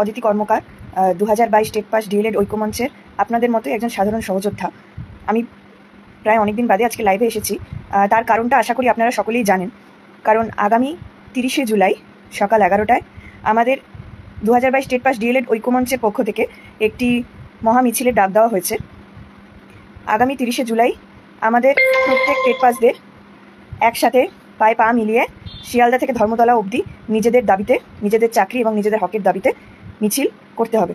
অদিতি কর্মকার, 2022 TET pass D.El.Ed ঐক্যমঞ্চের আপনাদের মতোই একজন সাধারণ সহযোদ্ধা। আমি প্রায় অনেকদিন বাদে আজকে লাইভে এসেছি। তার কারণটা আশা করি আপনারা সকলেই জানেন। কারণ আগামী 30শে জুলাই সকাল 11টায় আমাদের 2022 টেট পাস ডিএলএড ঐক্যমঞ্চের পক্ষ থেকে একটি মহা মিছিলের ডাক দেওয়া হয়েছে। আগামী 30শে জুলাই আমাদের প্রত্যেক টেট পাসদের একসাথে পায়ে পা মিলিয়ে শিয়ালদা থেকে ধর্মতলা অবধি নিজেদের দাবিতে, নিজেদের চাকরি এবং নিজেদের হকের দাবিতে মিছিল করতে হবে।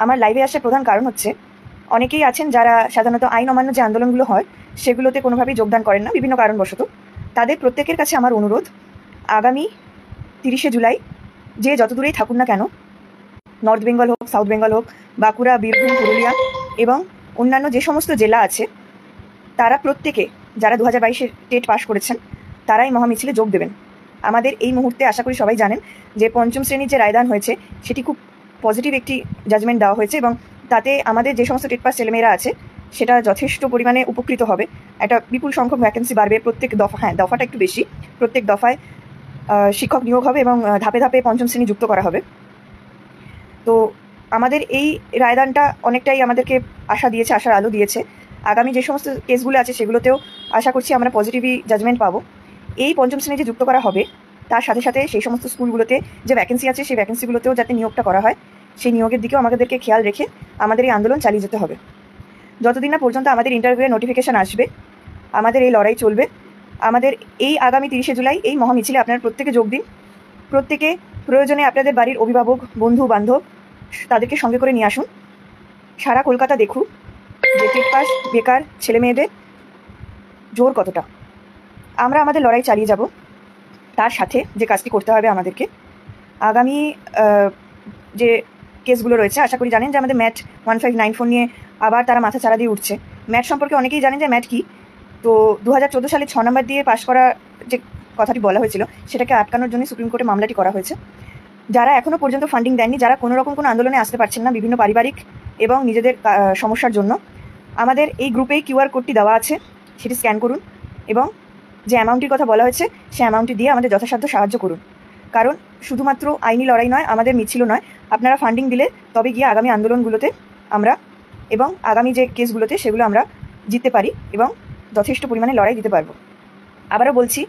আমার লাইভে আসার প্রধান কারণ হচ্ছে, অনেকেই আছেন যারা সাধারণত আইন অমান্য যে আন্দোলনগুলো হয় সেগুলোতে কোনোভাবেই যোগদান করেন না বিভিন্ন কারণবশত। তাদের প্রত্যেকের কাছে আমার অনুরোধ, আগামী 30শে জুলাই যে যত দূরেই থাকুন না কেন, নর্থ বেঙ্গল হোক, সাউথ বেঙ্গল হোক, বাঁকুড়া, বীরভূম, পুরুলিয়া এবং অন্যান্য যে সমস্ত জেলা আছে, তারা প্রত্যেকে যারা 2022 টেট পাস করেছেন তারাই মহামিছিলে যোগ দেবেন। আমাদের এই মুহূর্তে আশা করি সবাই জানেন যে পঞ্চম শ্রেণীর যে রায়দান হয়েছে সেটি খুব পজিটিভ একটি জাজমেন্ট দেওয়া হয়েছে এবং তাতে আমাদের যে সমস্ত টেট পাস ছেলেমেয়েরা আছে সেটা যথেষ্ট পরিমাণে উপকৃত হবে। একটা বিপুল সংখ্যক ভ্যাকেন্সি বাড়বে প্রত্যেক দফা, দফাটা একটু বেশি, প্রত্যেক দফায় শিক্ষক নিয়োগ হবে এবং ধাপে ধাপে পঞ্চম শ্রেণী যুক্ত করা হবে। তো আমাদের এই রায়দানটা অনেকটাই আমাদেরকে আশা দিয়েছে, আশার আলো দিয়েছে। আগামী যে সমস্ত কেসগুলো আছে সেগুলোতেও আশা করছি আমরা পজিটিভই জাজমেন্ট পাবো। এই পঞ্চম শ্রেণী যে যুক্ত করা হবে তার সাথে সাথে সেই সমস্ত স্কুলগুলোতে যে ভ্যাকেন্সি আছে সেই ভ্যাকেন্সিগুলোতেও যাতে নিয়োগটা করা হয়, সেই নিয়োগের দিকেও আমাদেরকে খেয়াল রেখে আমাদের এই আন্দোলন চালিয়ে যেতে হবে। যতদিন না পর্যন্ত আমাদের ইন্টারভিউয়ের নোটিফিকেশান আসবে আমাদের এই লড়াই চলবে। আমাদের এই আগামী 30শে জুলাই এই মহামিছিলে আপনারা প্রত্যেকে যোগ দিন। প্রত্যেকে প্রয়োজনে আপনাদের বাড়ির অভিভাবক, বন্ধু বান্ধব তাদেরকে সঙ্গে করে নিয়ে আসুন। সারা কলকাতা দেখুক যে টেট পাস বেকার ছেলে মেয়েদের জোর কতটা। আমরা আমাদের লড়াই চালিয়ে যাব। তার সাথে যে কাজটি করতে হবে আমাদেরকে, আগামী যে কেসগুলো রয়েছে, আশা করি জানেন যে আমাদের ম্যাট 1594 নিয়ে আবার তারা মাথা চাড়া দিয়ে উঠছে। ম্যাট সম্পর্কে অনেকেই জানেন যে ম্যাট কি। তো 2014 সালে 6 নম্বর দিয়ে পাশ করা যে কথাটি বলা হয়েছিল সেটাকে আটকানোর জন্য সুপ্রিম কোর্টে মামলাটি করা হয়েছে। যারা এখনও পর্যন্ত ফান্ডিং দেননি, যারা কোনো রকম কোনো আন্দোলনে আসতে পারছেন না বিভিন্ন পারিবারিক এবং নিজেদের সমস্যার জন্য, আমাদের এই গ্রুপেই কিউআর কোডটি দেওয়া আছে, সেটি স্ক্যান করুন এবং যে অ্যামাউন্টটির কথা বলা হয়েছে সেই অ্যামাউন্টটি দিয়ে আমাদের যথাসাধ্য সাহায্য করুন। কারণ শুধুমাত্র আইনি লড়াই নয়, আমাদের মিছিলও নয়, আপনারা ফান্ডিং দিলে তবে গিয়ে আগামী আন্দোলনগুলোতে আমরা এবং আগামী যে কেসগুলোতে সেগুলো আমরা জিততে পারি এবং যথেষ্ট পরিমাণে লড়াই দিতে পারবো। আবারও বলছি,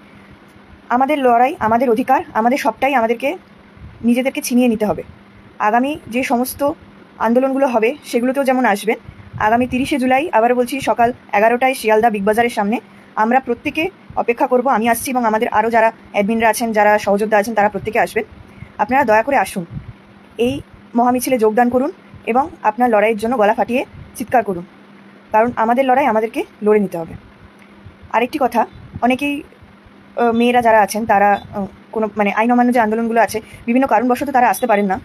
আমাদের লড়াই, আমাদের অধিকার, আমাদের সবটাই আমাদেরকে নিজেদেরকে ছিনিয়ে নিতে হবে। আগামী যে সমস্ত আন্দোলনগুলো হবে সেগুলোতেও যেমন আসবেন। আগামী 30শে জুলাই আবারও বলছি সকাল 11টায় শিয়ালদা বিগ বাজারের সামনে আমরা প্রত্যেকে অপেক্ষা করব। আমি আসছি এবং আমাদের আরও যারা অ্যাডমিনরা আছেন, যারা সহযোদ্ধা আছেন, তারা প্রত্যেকে আসবেন। আপনারা দয়া করে আসুন, এই মহামিছিলে যোগদান করুন এবং আপনার লড়াইয়ের জন্য গলা ফাটিয়ে চিৎকার করুন। কারণ আমাদের লড়াই আমাদেরকে লড়ে নিতে হবে। আরেকটি কথা, অনেকেই মেয়েরা যারা আছেন তারা কোনো আইন অমান্য যে আন্দোলনগুলো আছে বিভিন্ন কারণবশত তারা আসতে পারেন না,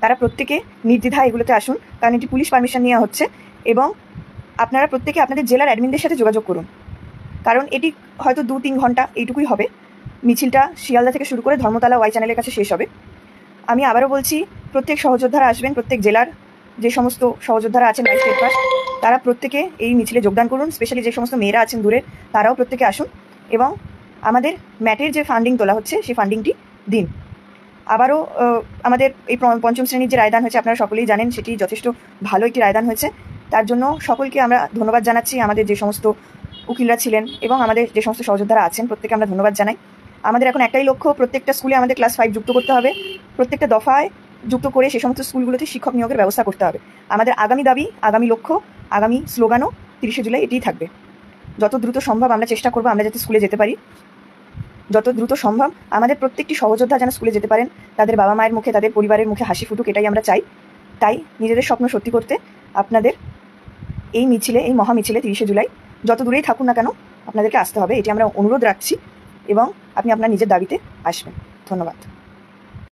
তারা প্রত্যেকে নির্দ্বিধায় এগুলোতে আসুন। কারণ এটি পুলিশ পারমিশন নেওয়া হচ্ছে এবং আপনারা প্রত্যেকে আপনাদের জেলার অ্যাডমিনদের সাথে যোগাযোগ করুন। কারণ এটি হয়তো 2-3 ঘন্টা এইটুকুই হবে। মিছিলটা শিয়ালদা থেকে শুরু করে ধর্মতলা ওয়াই চ্যানেলের কাছে শেষ হবে। আমি আবারও বলছি, প্রত্যেক সহযোদ্ধারা আসবেন, প্রত্যেক জেলার যে সমস্ত সহযোদ্ধারা আছেন বাইশ টেট পাস, তারা প্রত্যেকে এই মিছিলে যোগদান করুন। স্পেশালি যে সমস্ত মেয়েরা আছেন দূরের, তারাও প্রত্যেকে আসুন এবং আমাদের ম্যাটের যে ফান্ডিং তোলা হচ্ছে সেই ফান্ডিংটি দিন। আবারও আমাদের এই পঞ্চম শ্রেণীর যে রায়দান হয়েছে আপনারা সকলেই জানেন, সেটি যথেষ্ট ভালো একটি রায়দান হয়েছে। তার জন্য সকলকে আমরা ধন্যবাদ জানাচ্ছি। আমাদের যে সমস্ত উকিলরা ছিলেন এবং আমাদের যে সমস্ত সহযোদ্ধারা আছেন প্রত্যেকে আমরা ধন্যবাদ জানাই। আমাদের এখন একটাই লক্ষ্য, প্রত্যেকটা স্কুলে আমাদের ক্লাস 5 যুক্ত করতে হবে। প্রত্যেকটা দফায় যুক্ত করে সেই সমস্ত স্কুলগুলোতে শিক্ষক নিয়োগের ব্যবস্থা করতে হবে। আমাদের আগামী দাবি, আগামী লক্ষ্য, আগামী স্লোগানও 30শে জুলাই এটিই থাকবে। যত দ্রুত সম্ভব আমরা চেষ্টা করবো আমরা যাতে স্কুলে যেতে পারি। যত দ্রুত সম্ভব আমাদের প্রত্যেকটি সহযোদ্ধা যেন স্কুলে যেতে পারেন, তাদের বাবা মায়ের মুখে, তাদের পরিবারের মুখে হাসি ফুটুক, এটাই আমরা চাই। তাই নিজেদের স্বপ্ন সত্যি করতে আপনাদের এই মিছিলে, এই মহামিছিলে 30শে জুলাই যত দূরেই থাকুন না কেন আপনাদেরকে আসতে হবে, এটি আমরা অনুরোধ রাখছি এবং আপনি আপনার নিজের দাবিতে আসবেন। ধন্যবাদ।